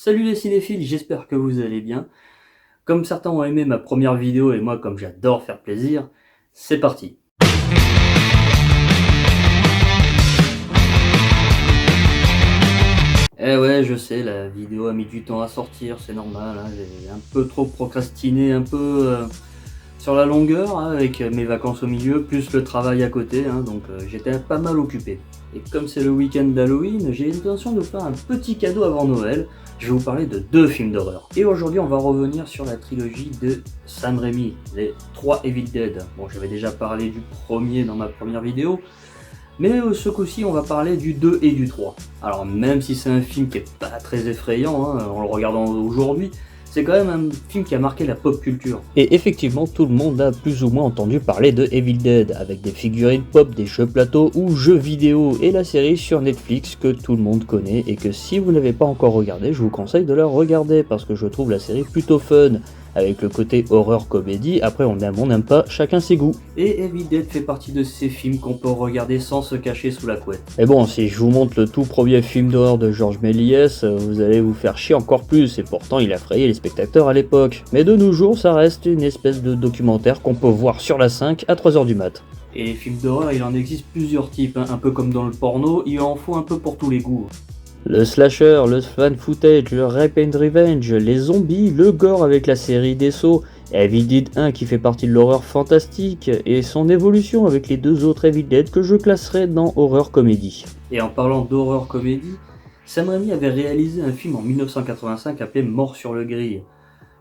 Salut les cinéphiles, j'espère que vous allez bien. Comme certains ont aimé ma première vidéo et moi comme j'adore faire plaisir, c'est parti. Eh ouais, je sais, la vidéo a mis du temps à sortir, c'est normal, hein, j'ai un peu trop procrastiné, un peu sur la longueur, hein, avec mes vacances au milieu, plus le travail à côté, hein, donc j'étais pas mal occupé. Et comme c'est le week-end d'Halloween, j'ai l'intention de faire un petit cadeau avant Noël. Je vais vous parler de deux films d'horreur. Et aujourd'hui, on va revenir sur la trilogie de Sam Raimi, les 3 Evil Dead. Bon, j'avais déjà parlé du premier dans ma première vidéo, mais ce coup-ci, on va parler du 2 et du 3. Alors, même si c'est un film qui est pas très effrayant, hein, en le regardant aujourd'hui, c'est quand même un film qui a marqué la pop culture. Et effectivement, tout le monde a plus ou moins entendu parler de Evil Dead, avec des figurines pop, des jeux plateau ou jeux vidéo, et la série sur Netflix que tout le monde connaît, et que si vous n'avez pas encore regardé, je vous conseille de la regarder, parce que je trouve la série plutôt fun, avec le côté horreur comédie. Après on n'aime pas, chacun ses goûts. Et Evil Dead fait partie de ces films qu'on peut regarder sans se cacher sous la couette. Et bon, si je vous montre le tout premier film d'horreur de Georges Méliès, vous allez vous faire chier encore plus, et pourtant il a frayé les spectateurs à l'époque. Mais de nos jours, ça reste une espèce de documentaire qu'on peut voir sur la 5 à 3h du mat. Et les films d'horreur, il en existe plusieurs types, hein. Un peu comme dans le porno, il en faut un peu pour tous les goûts. Le slasher, le fan footage, le rape and revenge, les zombies, le gore avec la série des Sauts, Evil Dead 1 qui fait partie de l'horreur fantastique, et son évolution avec les deux autres Evil Dead que je classerais dans horreur comédie. Et en parlant d'horreur comédie, Sam Raimi avait réalisé un film en 1985 appelé Mort sur le Grill.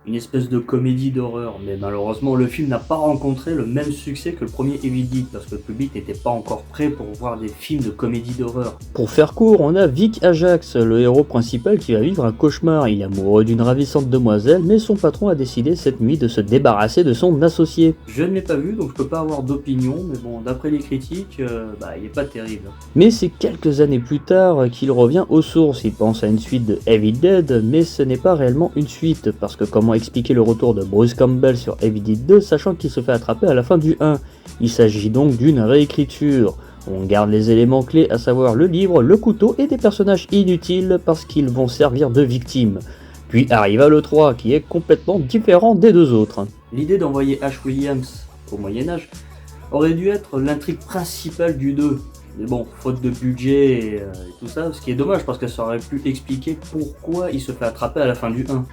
Une espèce de comédie d'horreur, mais malheureusement le film n'a pas rencontré le même succès que le premier Evil Dead, parce que le public n'était pas encore prêt pour voir des films de comédie d'horreur. Pour faire court, on a Vic Ajax, le héros principal qui va vivre un cauchemar. Il est amoureux d'une ravissante demoiselle, mais son patron a décidé cette nuit de se débarrasser de son associé. Je ne l'ai pas vu, donc je peux pas avoir d'opinion, mais bon, d'après les critiques, il est pas terrible. Mais c'est quelques années plus tard qu'il revient aux sources. Il pense à une suite de Evil Dead, mais ce n'est pas réellement une suite, parce que comment expliquer le retour de Bruce Campbell sur Evil Dead 2 sachant qu'il se fait attraper à la fin du 1. Il s'agit donc d'une réécriture. On garde les éléments clés, à savoir le livre, le couteau et des personnages inutiles parce qu'ils vont servir de victimes. Puis arriva le 3 qui est complètement différent des deux autres. L'idée d'envoyer Ash Williams au Moyen-Âge aurait dû être l'intrigue principale du 2. Mais bon, faute de budget et tout ça, ce qui est dommage parce que ça aurait pu expliquer pourquoi il se fait attraper à la fin du 1.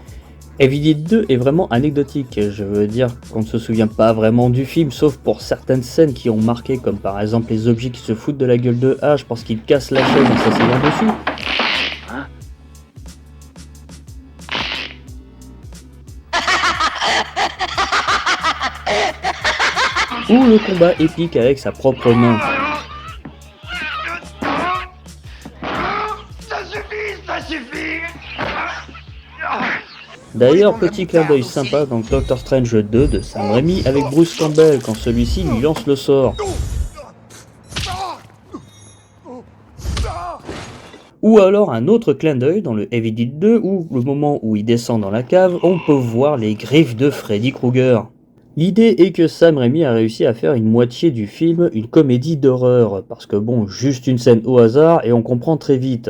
Evil Dead 2 est vraiment anecdotique, je veux dire qu'on ne se souvient pas vraiment du film, sauf pour certaines scènes qui ont marqué, comme par exemple les objets qui se foutent de la gueule de Ash parce qu'il casse la chaise en s'asseyant dessus. Ou le combat épique avec sa propre main. Ça suffit. D'ailleurs, petit clin d'œil sympa dans Doctor Strange 2 de Sam Raimi avec Bruce Campbell quand celui-ci lui lance le sort. Ou alors un autre clin d'œil dans le Evil Dead 2 où, le moment où il descend dans la cave, on peut voir les griffes de Freddy Krueger. L'idée est que Sam Raimi a réussi à faire une moitié du film une comédie d'horreur, parce que bon, juste une scène au hasard et on comprend très vite.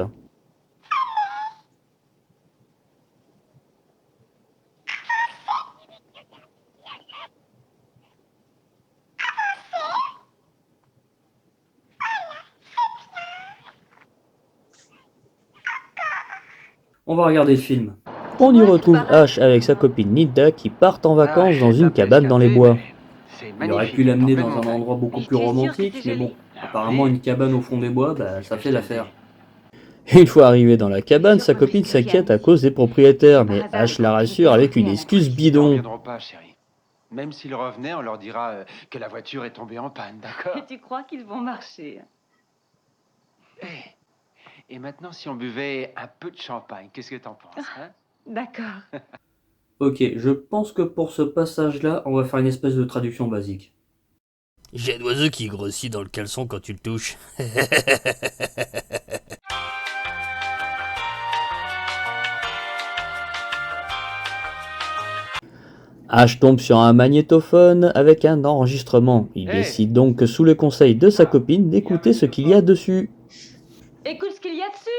On va regarder le film. On y retrouve Ash avec sa copine Nilda qui partent en vacances dans une cabane dans les bois. Il aurait pu l'amener dans un endroit beaucoup plus romantique, mais bon, apparemment une cabane au fond des bois, ça fait l'affaire. Une fois arrivé dans la cabane, sa copine s'inquiète à cause des propriétaires, mais Ash la rassure avec une excuse Ils ne bidon. reviendront pas, chérie. Même s'ils revenaient, on leur dira que la voiture est tombée en panne, d'accord? Et tu crois qu'ils vont marcher? Et maintenant, si on buvait un peu de champagne, qu'est-ce que t'en penses, hein? D'accord. Ok, je pense que pour ce passage-là, on va faire une espèce de traduction basique. J'ai un oiseau qui grossit dans le caleçon quand tu le touches. Ash tombe sur un magnétophone avec un enregistrement. Il décide donc, sous le conseil de sa copine, d'écouter ce qu'il y a dessus. Écoute ce qu'il y a dessus.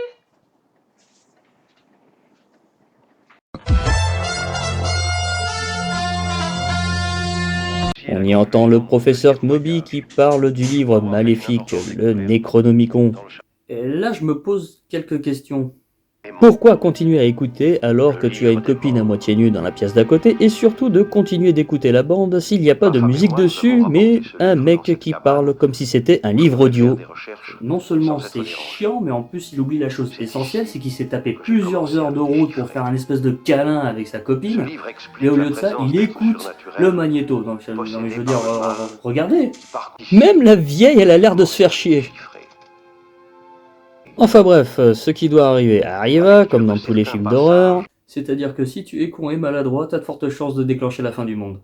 On y entend le professeur Knobi qui parle du livre maléfique, le Necronomicon. Et là, je me pose quelques questions. Pourquoi continuer à écouter alors que tu as une copine à moitié nue dans la pièce d'à côté et surtout de continuer d'écouter la bande s'il n'y a pas de musique dessus mais un mec qui parle comme si c'était un livre audio. Non seulement c'est chiant mais en plus il oublie la chose essentielle, c'est qu'il s'est tapé plusieurs heures de route pour faire un espèce de câlin avec sa copine et au lieu de ça il écoute le magnéto. Donc je veux dire, regardez, même la vieille elle a l'air de se faire chier. Enfin bref, ce qui doit arriver arriva, comme dans tous les films d'horreur. C'est-à-dire que si tu es con et maladroit, t'as de fortes chances de déclencher la fin du monde.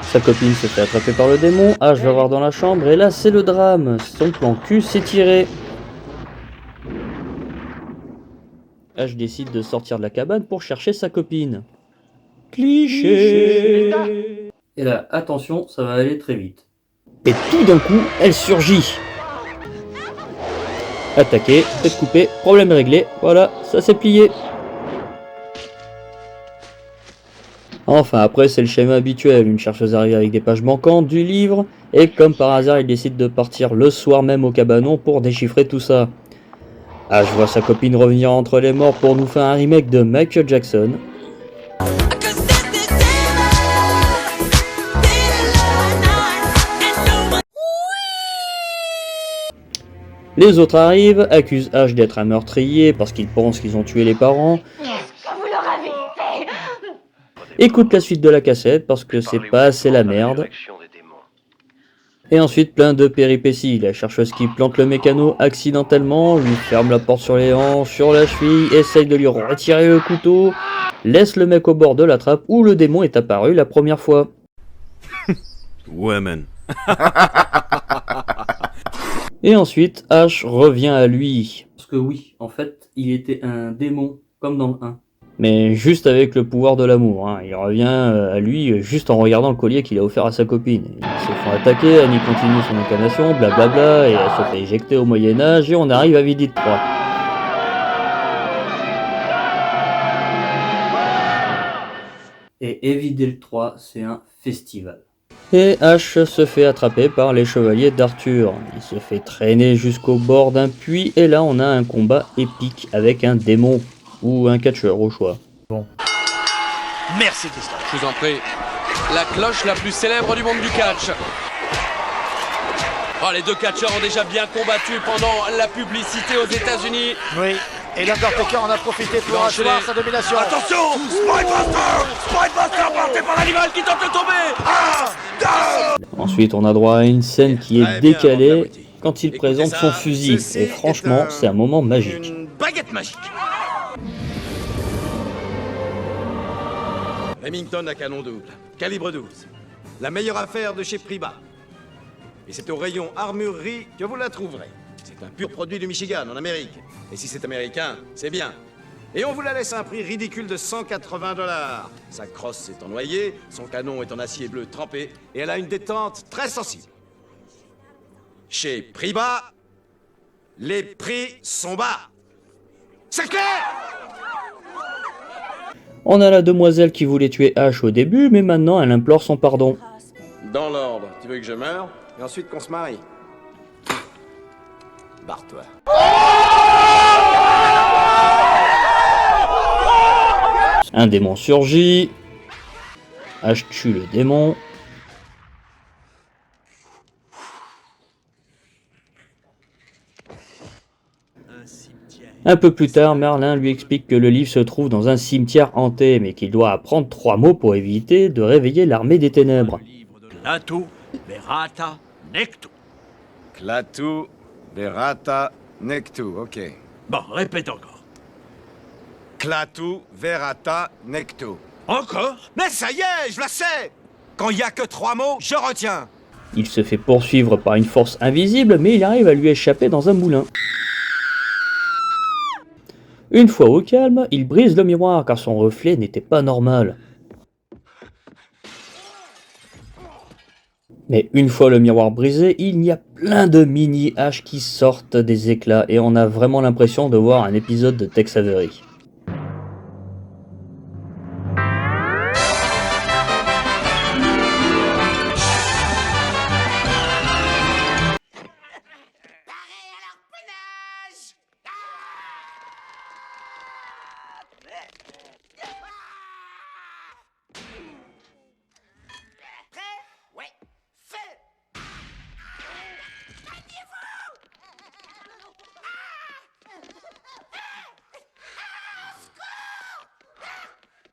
Sa copine se fait attraper par le démon, Ash va voir dans la chambre, et là c'est le drame, son plan cul s'est tiré. Ash décide de sortir de la cabane pour chercher sa copine. Cliché. Et là, attention, ça va aller très vite. Et tout d'un coup, elle surgit. Attaqué, tête coupée, problème réglé, voilà, ça s'est plié. Enfin après c'est le schéma habituel, une chercheuse arrive avec des pages manquantes du livre, et comme par hasard il décide de partir le soir même au cabanon pour déchiffrer tout ça. Ah, je vois sa copine revenir entre les morts pour nous faire un remake de Michael Jackson. Les autres arrivent, accusent Ash d'être un meurtrier parce qu'ils pensent qu'ils ont tué les parents. Vous leur avez fait. Écoute la suite de la cassette parce que c'est pas assez la merde. Et ensuite plein de péripéties. La chercheuse qui plante le mécano accidentellement, lui ferme la porte sur les hanches, sur la cheville, essaye de lui retirer le couteau, laisse le mec au bord de la trappe où le démon est apparu la première fois. Ouais, man. Et ensuite, Ash revient à lui. Parce que oui, en fait, il était un démon, comme dans le 1. Mais juste avec le pouvoir de l'amour. Hein. Il revient à lui juste en regardant le collier qu'il a offert à sa copine. Ils se font attaquer, Annie continue son incarnation, blablabla, et elle se fait éjecter au Moyen-Âge, et on arrive à Vidit 3. Et Evil 3, c'est un festival. Et Ash se fait attraper par les chevaliers d'Arthur. Il se fait traîner jusqu'au bord d'un puits et là on a un combat épique avec un démon ou un catcheur au choix. Bon. Merci Christophe. Je vous en prie. La cloche la plus célèbre du monde du catch. Oh, les deux catcheurs ont déjà bien combattu pendant la publicité aux États-Unis. Oui. Et l'Undertaker en a profité pour asseoir sa domination. Attention, Spinebuster porté par l'animal qui tente de tomber. Ensuite, on a droit à une scène qui est décalée quand il présente son fusil. Et franchement, c'est un moment magique. Une baguette magique. Remington à canon double, calibre 12. La meilleure affaire de chez Priba. Et c'est au rayon armurerie que vous la trouverez. C'est un pur produit du Michigan, en Amérique. Et si c'est américain, c'est bien. Et on vous la laisse à un prix ridicule de 180 $. Sa crosse est en noyer, son canon est en acier bleu trempé, et elle a une détente très sensible. Chez Priba, les prix sont bas. C'est clair? On a la demoiselle qui voulait tuer Ash au début, mais maintenant elle implore son pardon. Dans l'ordre, tu veux que je meure? Et ensuite qu'on se marie? Barre-toi. Un démon surgit. Ash tue le démon. Un peu plus tard, Merlin lui explique que le livre se trouve dans un cimetière hanté, mais qu'il doit apprendre 3 mots pour éviter de réveiller l'armée des ténèbres. Klaatu, Verata, Nectu. Klaatu, Verata, Nectu, ok. Bon, répète encore. Klaatu, Verata, Nectu. Encore? Mais ça y est, je la sais! Quand il y a que 3 mots, je retiens! Il se fait poursuivre par une force invisible, mais il arrive à lui échapper dans un moulin. Une fois au calme, il brise le miroir car son reflet n'était pas normal. Mais une fois le miroir brisé, il y a plein de mini-haches qui sortent des éclats et on a vraiment l'impression de voir un épisode de Tex Avery.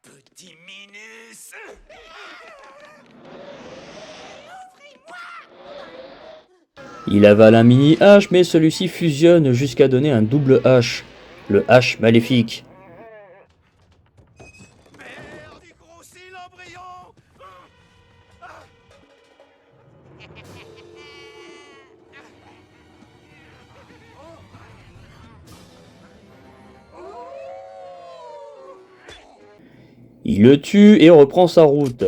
Petit Minus. Il avale un mini H, mais celui-ci fusionne jusqu'à donner un double H, le H maléfique. Merde, il grossit l'embryon. Il le tue et reprend sa route.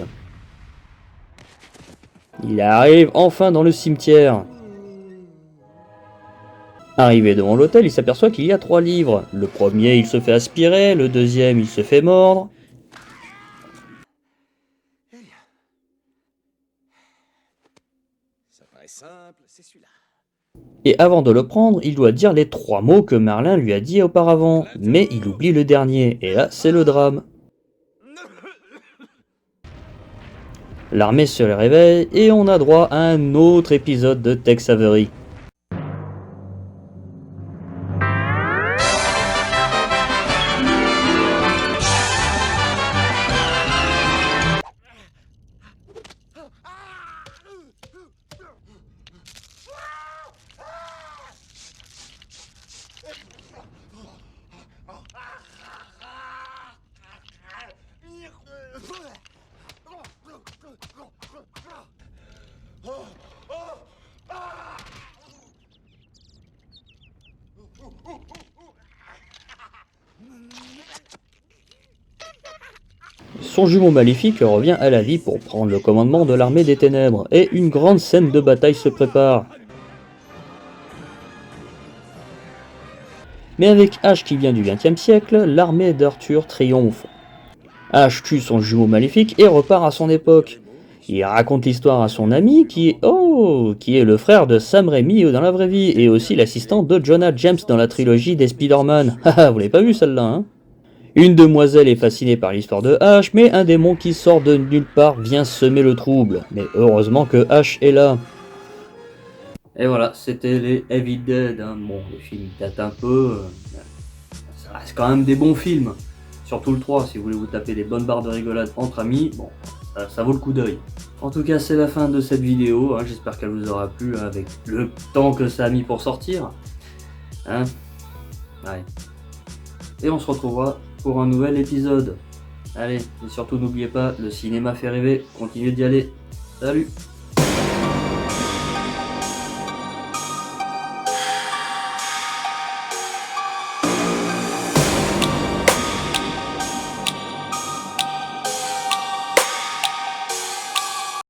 Il arrive enfin dans le cimetière. Arrivé devant l'hôtel, il s'aperçoit qu'il y a 3 livres. Le premier, il se fait aspirer, le deuxième, il se fait mordre. Ça paraît simple, c'est celui-là. Et avant de le prendre, il doit dire les 3 mots que Merlin lui a dit auparavant. Mais il oublie le dernier, et là, c'est le drame. L'armée se réveille, et on a droit à un autre épisode de Tex Avery. Son jumeau maléfique revient à la vie pour prendre le commandement de l'armée des ténèbres, et une grande scène de bataille se prépare. Mais avec Ash qui vient du XXe siècle, l'armée d'Arthur triomphe. Ash tue son jumeau maléfique et repart à son époque. Il raconte l'histoire à son ami qui est le frère de Sam Raimi dans la vraie vie, et aussi l'assistant de Jonah James dans la trilogie des Spider-Man. Haha, vous l'avez pas vu celle-là, hein? Une demoiselle est fascinée par l'histoire de Ash, mais un démon qui sort de nulle part vient semer le trouble. Mais heureusement que Ash est là. Et voilà, c'était les Evil Dead. Hein. Bon, les films datent un peu. Ça reste quand même des bons films. Surtout le 3, si vous voulez vous taper des bonnes barres de rigolade entre amis, bon, ça vaut le coup d'œil. En tout cas, c'est la fin de cette vidéo. Hein. J'espère qu'elle vous aura plu hein, avec le temps que ça a mis pour sortir. Hein ouais. Et on se retrouvera pour un nouvel épisode. Allez, et surtout n'oubliez pas, le cinéma fait rêver, continuez d'y aller. Salut!